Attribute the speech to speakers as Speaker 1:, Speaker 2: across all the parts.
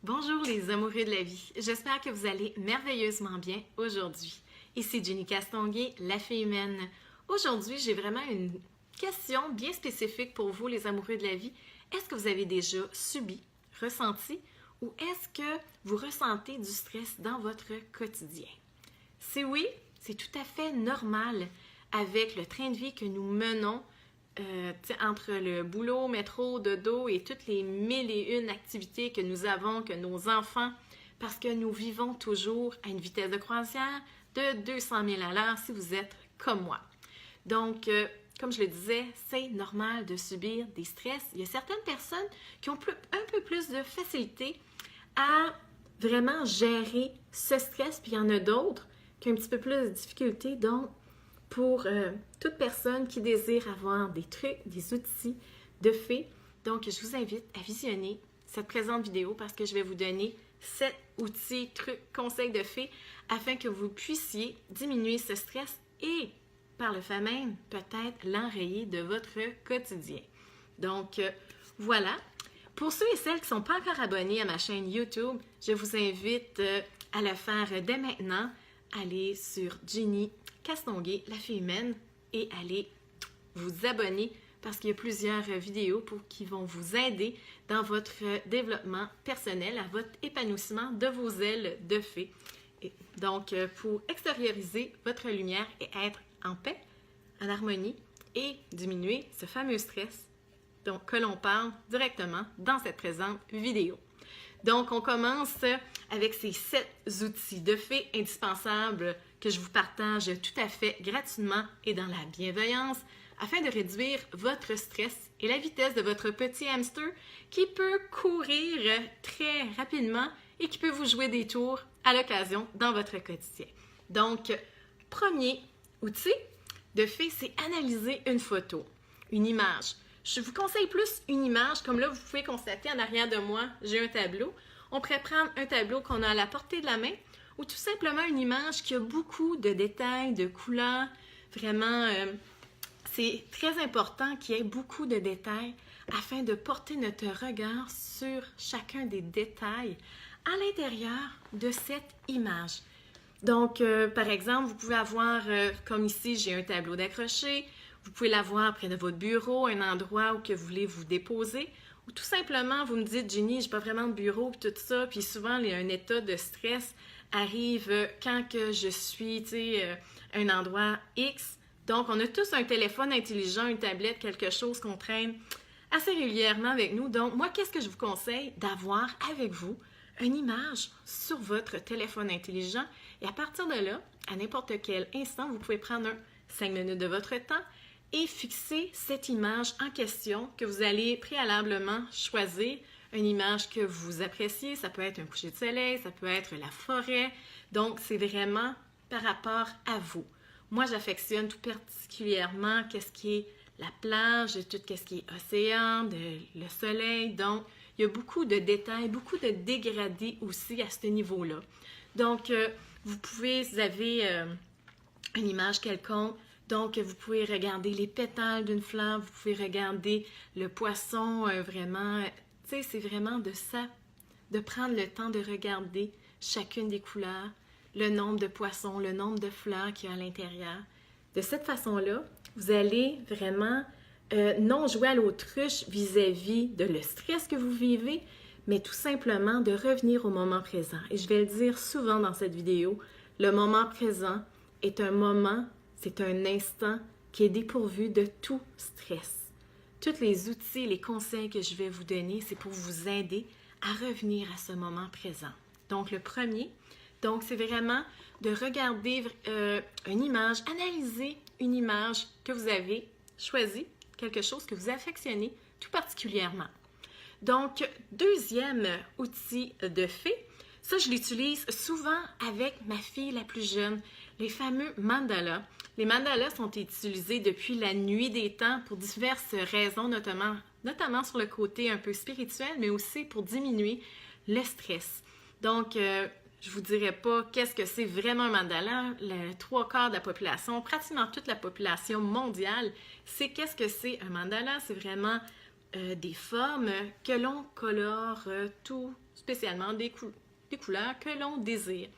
Speaker 1: Bonjour les amoureux de la vie, j'espère que vous allez merveilleusement bien aujourd'hui. Ici Jenny Castonguay, la fée humaine. Aujourd'hui, j'ai vraiment une question bien spécifique pour vous les amoureux de la vie. Est-ce que vous avez déjà subi, ressenti ou est-ce que vous ressentez du stress dans votre quotidien? Si oui, c'est tout à fait normal avec le train de vie que nous menons entre le boulot, métro, dodo et toutes les mille et une activités que nous avons, que nos enfants, parce que nous vivons toujours à une vitesse de croisière de 200 000 à l'heure si vous êtes comme moi. Donc, comme je le disais, c'est normal de subir des stress. Il y a certaines personnes qui ont un peu plus de facilité à vraiment gérer ce stress, puis il y en a d'autres qui ont un petit peu plus de difficulté. Donc, pour toute personne qui désire avoir des trucs, des outils de fée. Donc, je vous invite à visionner cette présente vidéo parce que je vais vous donner 7 outils, trucs, conseils de fée afin que vous puissiez diminuer ce stress et, par le fait même, peut-être l'enrayer de votre quotidien. Donc, voilà. Pour ceux et celles qui ne sont pas encore abonnés à ma chaîne YouTube, je vous invite à le faire dès maintenant. Allez sur Jenny Castonguay, la fée humaine, et allez vous abonner parce qu'il y a plusieurs vidéos qui vont vous aider dans votre développement personnel, à votre épanouissement de vos ailes de fée. Et donc, pour extérioriser votre lumière et être en paix, en harmonie et diminuer ce fameux stress que l'on parle directement dans cette présente vidéo. Donc, on commence avec ces 7 outils de fée indispensables que je vous partage tout à fait gratuitement et dans la bienveillance afin de réduire votre stress et la vitesse de votre petit hamster qui peut courir très rapidement et qui peut vous jouer des tours à l'occasion dans votre quotidien. Donc, premier outil de fée, c'est analyser une photo, une image. Je vous conseille plus une image, comme là, vous pouvez constater en arrière de moi, j'ai un tableau. On pourrait prendre un tableau qu'on a à la portée de la main ou tout simplement une image qui a beaucoup de détails, de couleurs. Vraiment, c'est très important qu'il y ait beaucoup de détails afin de porter notre regard sur chacun des détails à l'intérieur de cette image. Donc, par exemple, vous pouvez avoir, comme ici, j'ai un tableau d'accroché. Vous pouvez l'avoir près de votre bureau, un endroit où que vous voulez vous déposer. Ou tout simplement, vous me dites, Jenny, je n'ai pas vraiment de bureau, puis tout ça. Puis souvent, il y a un état de stress arrive quand que je suis, à un endroit X. Donc, on a tous un téléphone intelligent, une tablette, quelque chose qu'on traîne assez régulièrement avec nous. Donc, moi, qu'est-ce que je vous conseille? D'avoir avec vous une image sur votre téléphone intelligent. Et à partir de là, à n'importe quel instant, vous pouvez prendre 5 minutes de votre temps et fixer cette image en question que vous allez préalablement choisir. Une image que vous appréciez, ça peut être un coucher de soleil, ça peut être la forêt. Donc, c'est vraiment par rapport à vous. Moi, j'affectionne tout particulièrement qu'est-ce qui est la plage, tout qu'est-ce qui est océan, le soleil. Donc, il y a beaucoup de détails, beaucoup de dégradés aussi à ce niveau-là. Donc, vous avez une image quelconque. Donc, vous pouvez regarder les pétales d'une fleur, vous pouvez regarder le poisson vraiment. Tu sais, c'est vraiment de prendre le temps de regarder chacune des couleurs, le nombre de poissons, le nombre de fleurs qu'il y a à l'intérieur. De cette façon-là, vous allez vraiment non jouer à l'autruche vis-à-vis de le stress que vous vivez, mais tout simplement de revenir au moment présent. Et je vais le dire souvent dans cette vidéo, le moment présent est un moment, c'est un instant qui est dépourvu de tout stress. Tous les outils, les conseils que je vais vous donner, c'est pour vous aider à revenir à ce moment présent. Donc, le premier, c'est vraiment de regarder une image, analyser une image que vous avez choisie, quelque chose que vous affectionnez tout particulièrement. Donc, deuxième outil de fée, ça, je l'utilise souvent avec ma fille la plus jeune, les fameux mandalas. Les mandalas sont utilisés depuis la nuit des temps pour diverses raisons, notamment sur le côté un peu spirituel, mais aussi pour diminuer le stress. Donc, je ne vous dirai pas qu'est-ce que c'est vraiment un mandala. Les 3/4 de la population, pratiquement toute la population mondiale, c'est qu'est-ce que c'est un mandala. C'est vraiment des formes que l'on colore tout spécialement des couleurs que l'on désire.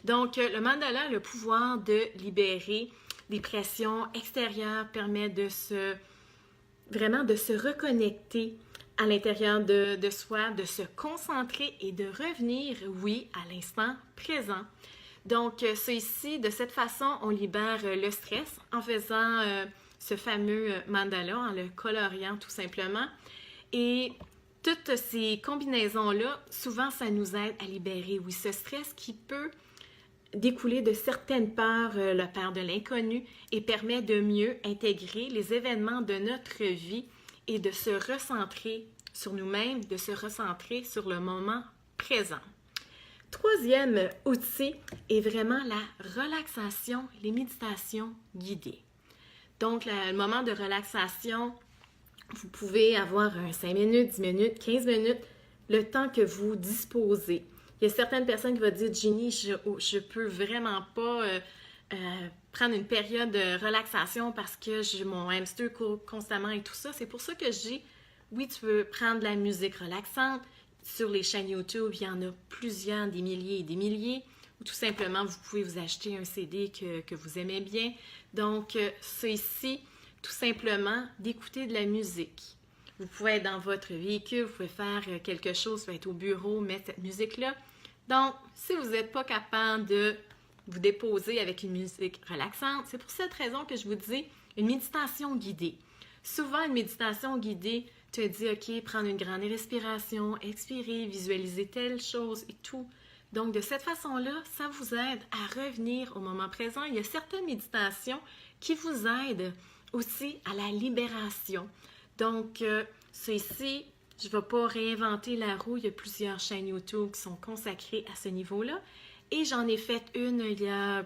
Speaker 1: Donc, le mandala a le pouvoir de libérer des pressions extérieures, permet vraiment de se reconnecter à l'intérieur de soi, de se concentrer et de revenir, oui, à l'instant présent. Donc, c'est ici, de cette façon, on libère le stress en faisant ce fameux mandala, en le coloriant tout simplement. Et toutes ces combinaisons-là, souvent, ça nous aide à libérer, oui, ce stress qui peut découler de certaines peurs, la peur de l'inconnu, et permet de mieux intégrer les événements de notre vie et de se recentrer sur nous-mêmes, de se recentrer sur le moment présent. Troisième outil est vraiment la relaxation, les méditations guidées. Donc, le moment de relaxation, vous pouvez avoir 5 minutes, 10 minutes, 15 minutes, le temps que vous disposez. Il y a certaines personnes qui vont dire « Ginny, je peux vraiment pas prendre une période de relaxation parce que mon hamster court constamment et tout ça. » C'est pour ça que oui, tu peux prendre de la musique relaxante. Sur les chaînes YouTube, il y en a plusieurs, des milliers et des milliers. Ou tout simplement, vous pouvez vous acheter un CD que vous aimez bien. Donc, c'est ici, tout simplement, d'écouter de la musique. Vous pouvez être dans votre véhicule, vous pouvez faire quelque chose, vous pouvez être au bureau, mettre cette musique-là. Donc, si vous n'êtes pas capable de vous déposer avec une musique relaxante, c'est pour cette raison que je vous dis une méditation guidée. Souvent, une méditation guidée te dit, OK, prendre une grande respiration, expirer, visualiser telle chose et tout. Donc, de cette façon-là, ça vous aide à revenir au moment présent. Il y a certaines méditations qui vous aident aussi à la libération. Donc, c'est ici, je ne vais pas réinventer la roue. Il y a plusieurs chaînes YouTube qui sont consacrées à ce niveau-là. Et j'en ai fait une il y a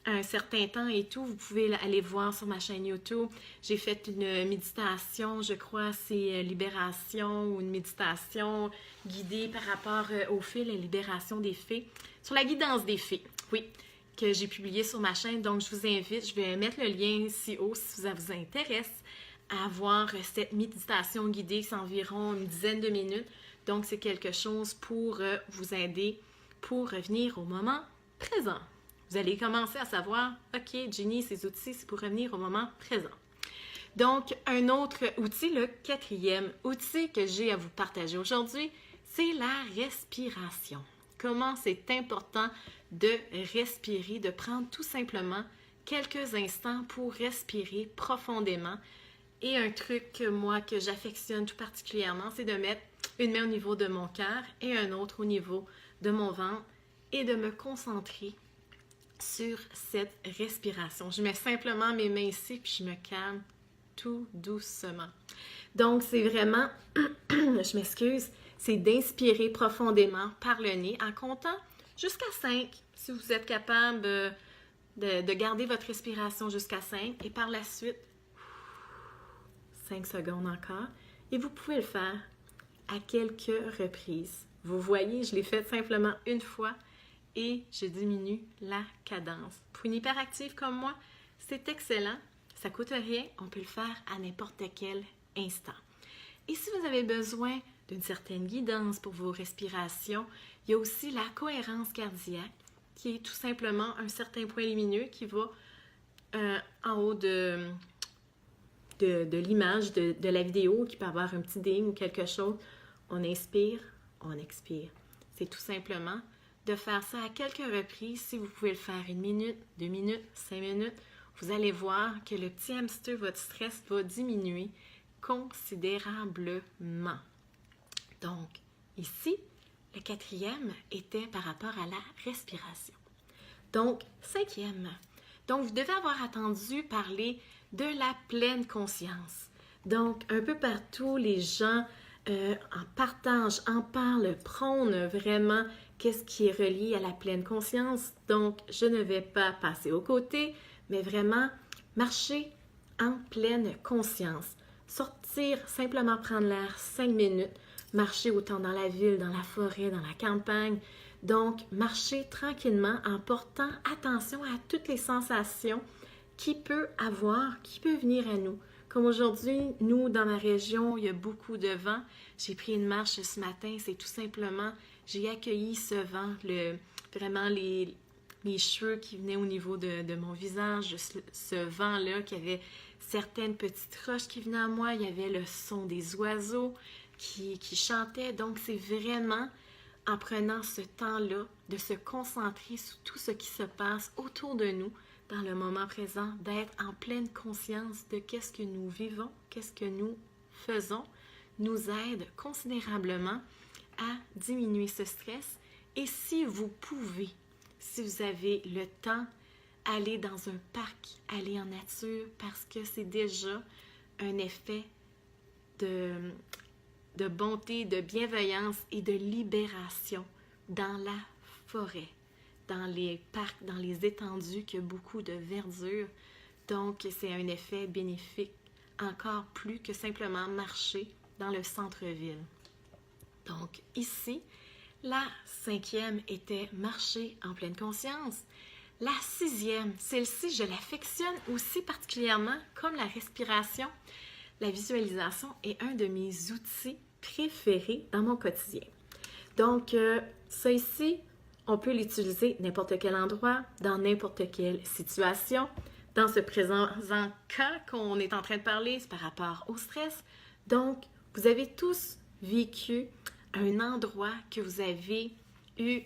Speaker 1: un certain temps et tout. Vous pouvez aller voir sur ma chaîne YouTube. J'ai fait une méditation, je crois, c'est libération ou une méditation guidée par rapport aux fées, la libération des fées, sur la guidance des fées, oui, que j'ai publié sur ma chaîne. Donc, je vous invite, je vais mettre le lien ici haut si ça vous intéresse, à voir cette méditation guidée. C'est environ une dizaine de minutes. Donc, c'est quelque chose pour vous aider pour revenir au moment présent. Vous allez commencer à savoir, OK, Ginny, ces outils, c'est pour revenir au moment présent. Donc, un autre outil, le quatrième outil que j'ai à vous partager aujourd'hui, c'est la respiration. Comment c'est important de respirer, de prendre tout simplement quelques instants pour respirer profondément. Et un truc, moi, que j'affectionne tout particulièrement, c'est de mettre une main au niveau de mon cœur et un autre au niveau de mon ventre et de me concentrer sur cette respiration. Je mets simplement mes mains ici puis je me calme tout doucement. Donc, c'est vraiment, je m'excuse, c'est d'inspirer profondément par le nez en comptant jusqu'à 5. Si vous êtes capable de garder votre respiration jusqu'à 5 et par la suite, 5 secondes encore. Et vous pouvez le faire à quelques reprises. Vous voyez, je l'ai fait simplement une fois et je diminue la cadence. Pour une hyperactive comme moi, c'est excellent. Ça ne coûte rien. On peut le faire à n'importe quel instant. Et si vous avez besoin d'une certaine guidance pour vos respirations, il y a aussi la cohérence cardiaque, qui est tout simplement un certain point lumineux qui va en haut de l'image de la vidéo, qui peut avoir un petit ding ou quelque chose. On inspire, on expire. C'est tout simplement de faire ça à quelques reprises. Si vous pouvez le faire 1 minute, 2 minutes, 5 minutes, vous allez voir que le petit hamster, votre stress va diminuer considérablement. Donc, ici, le quatrième était par rapport à la respiration. Donc, cinquième. Donc, vous devez avoir entendu parler de la pleine conscience. Donc, un peu partout, les gens en partagent, en parlent, prônent vraiment qu'est-ce qui est relié à la pleine conscience. Donc, je ne vais pas passer aux côtés, mais vraiment marcher en pleine conscience. Sortir, simplement prendre l'air 5 minutes, marcher autant dans la ville, dans la forêt, dans la campagne. Donc, marcher tranquillement en portant attention à toutes les sensations qui peut venir à nous. Comme aujourd'hui, nous, dans ma région, il y a beaucoup de vent. J'ai pris une marche ce matin, c'est tout simplement, j'ai accueilli ce vent, vraiment les cheveux qui venaient au niveau de mon visage, ce vent-là, qui avait certaines petites roches qui venaient à moi, il y avait le son des oiseaux qui chantaient. Donc, c'est vraiment en prenant ce temps-là de se concentrer sur tout ce qui se passe autour de nous, dans le moment présent, d'être en pleine conscience de qu'est-ce que nous vivons, qu'est-ce que nous faisons, nous aide considérablement à diminuer ce stress. Et si vous pouvez, si vous avez le temps, aller dans un parc, aller en nature, parce que c'est déjà un effet de bonté, de bienveillance et de libération dans la forêt, dans les parcs, dans les étendues, qu'il y a beaucoup de verdure. Donc, c'est un effet bénéfique encore plus que simplement marcher dans le centre-ville. Donc, ici, la 5e était marcher en pleine conscience. La 6e, celle-ci, je l'affectionne aussi particulièrement, comme la respiration. La visualisation est un de mes outils préférés dans mon quotidien. Donc, ça ici, on peut l'utiliser n'importe quel endroit, dans n'importe quelle situation. Dans ce présent cas qu'on est en train de parler, c'est par rapport au stress. Donc, vous avez tous vécu un endroit que vous avez eu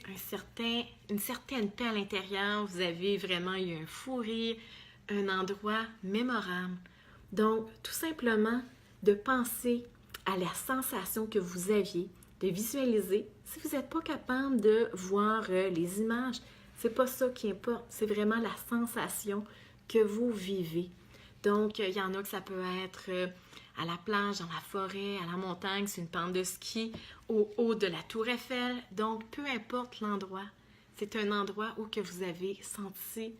Speaker 1: une certaine paix à l'intérieur, vous avez vraiment eu un fou rire, un endroit mémorable. Donc, tout simplement, de penser à la sensation que vous aviez, de visualiser. Si vous n'êtes pas capable de voir les images, c'est pas ça qui importe, c'est vraiment la sensation que vous vivez. Donc, il y en a que ça peut être à la plage, dans la forêt, à la montagne, c'est une pente de ski, au haut de la tour Eiffel. Donc, peu importe l'endroit, c'est un endroit où que vous avez senti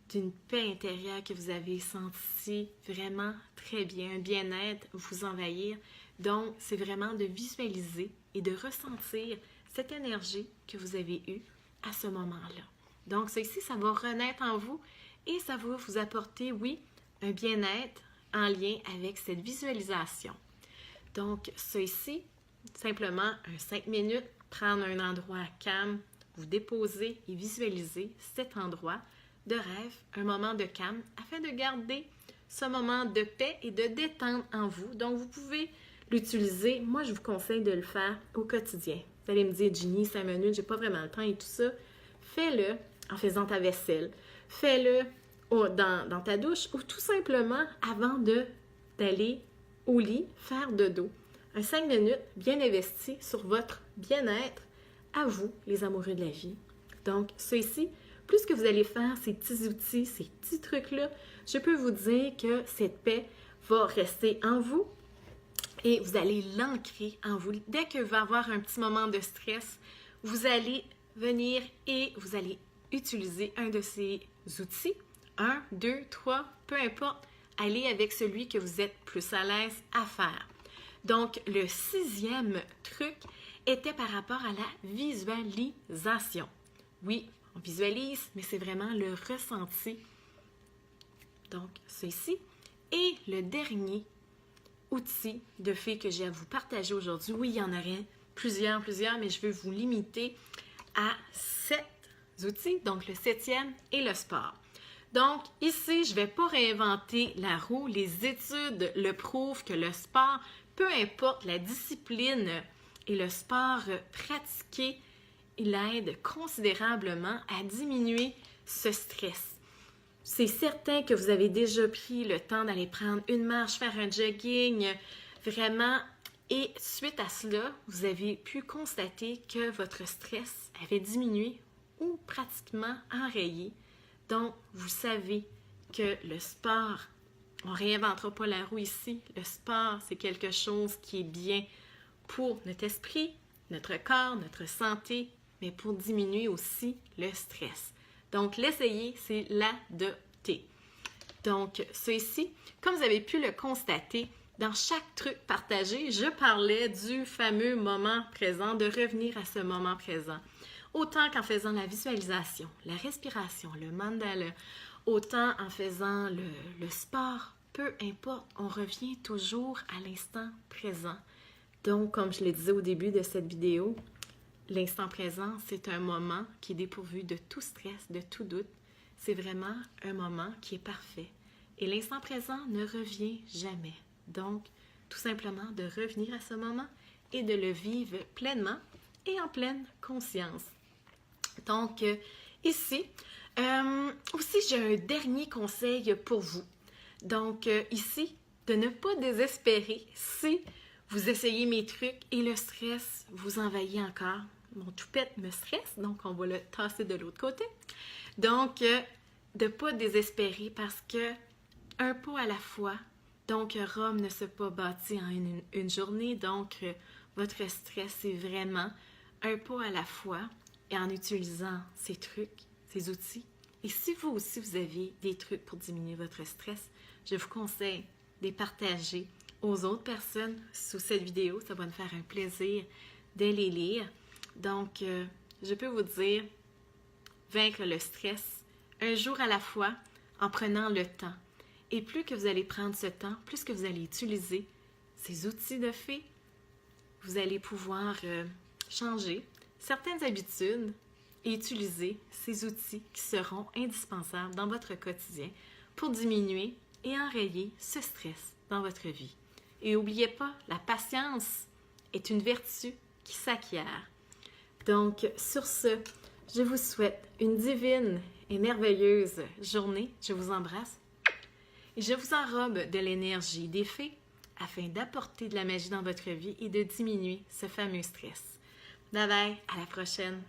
Speaker 1: d'une paix intérieure, que vous avez senti vraiment très bien, un bien-être vous envahir. Donc, c'est vraiment de visualiser et de ressentir cette énergie que vous avez eue à ce moment-là. Donc, ceci, ça va renaître en vous et ça va vous apporter, oui, un bien-être en lien avec cette visualisation. Donc, ceci, simplement 5 minutes, prendre un endroit calme, vous déposer et visualiser cet endroit de rêve, un moment de calme, afin de garder ce moment de paix et de détente en vous. Donc, vous pouvez l'utiliser. Moi, je vous conseille de le faire au quotidien. Vous allez me dire, Ginny, 5 minutes, j'ai pas vraiment le temps et tout ça. Fais-le en faisant ta vaisselle. Fais-le dans ta douche ou tout simplement avant d'aller au lit faire dodo. Un 5 minutes bien investi sur votre bien-être à vous, les amoureux de la vie. Donc, ceci, plus que vous allez faire ces petits outils, ces petits trucs-là, je peux vous dire que cette paix va rester en vous et vous allez l'ancrer en vous. Dès que va y avoir un petit moment de stress, vous allez venir et vous allez utiliser un de ces outils. 1, 2, 3, peu importe, allez avec celui que vous êtes plus à l'aise à faire. Donc, le 6e truc était par rapport à la visualisation. Oui, on visualise, mais c'est vraiment le ressenti. Donc, ceci. Et le dernier outil de fait que j'ai à vous partager aujourd'hui, oui, il y en aurait plusieurs, mais je veux vous limiter à 7 outils. Donc, le 7e est le sport. Donc, ici, je ne vais pas réinventer la roue. Les études le prouvent que le sport, peu importe la discipline et le sport pratiqué, il aide considérablement à diminuer ce stress. C'est certain que vous avez déjà pris le temps d'aller prendre une marche, faire un jogging, vraiment. Et suite à cela, vous avez pu constater que votre stress avait diminué ou pratiquement enrayé. Donc, vous savez que le sport, on ne réinventera pas la roue ici. Le sport, c'est quelque chose qui est bien pour notre esprit, notre corps, notre santé, mais pour diminuer aussi le stress. Donc, l'essayer, c'est l'adopter. Donc, ceci, comme vous avez pu le constater, dans chaque truc partagé, je parlais du fameux moment présent, de revenir à ce moment présent. Autant qu'en faisant la visualisation, la respiration, le mandala, autant en faisant le sport, peu importe, on revient toujours à l'instant présent. Donc, comme je le disais au début de cette vidéo, l'instant présent, c'est un moment qui est dépourvu de tout stress, de tout doute. C'est vraiment un moment qui est parfait. Et l'instant présent ne revient jamais. Donc, tout simplement de revenir à ce moment et de le vivre pleinement et en pleine conscience. Donc, ici, aussi, j'ai un dernier conseil pour vous. Donc, ici, de ne pas désespérer si vous essayez mes trucs et le stress vous envahit encore. Mon toupette me stresse, donc on va le tasser de l'autre côté. Donc, de ne pas désespérer parce que un pas à la fois, donc Rome ne se pas bâti en une journée, donc votre stress, c'est vraiment un pas à la fois et en utilisant ces trucs, ces outils. Et si vous aussi, vous avez des trucs pour diminuer votre stress, je vous conseille de les partager aux autres personnes sous cette vidéo. Ça va me faire un plaisir de les lire. Donc, je peux vous dire, vaincre le stress un jour à la fois en prenant le temps. Et plus que vous allez prendre ce temps, plus que vous allez utiliser ces outils de fée, vous allez pouvoir changer certaines habitudes et utiliser ces outils qui seront indispensables dans votre quotidien pour diminuer et enrayer ce stress dans votre vie. Et n'oubliez pas, la patience est une vertu qui s'acquiert. Donc, sur ce, je vous souhaite une divine et merveilleuse journée. Je vous embrasse et je vous enrobe de l'énergie des fées afin d'apporter de la magie dans votre vie et de diminuer ce fameux stress. Bye bye, à la prochaine!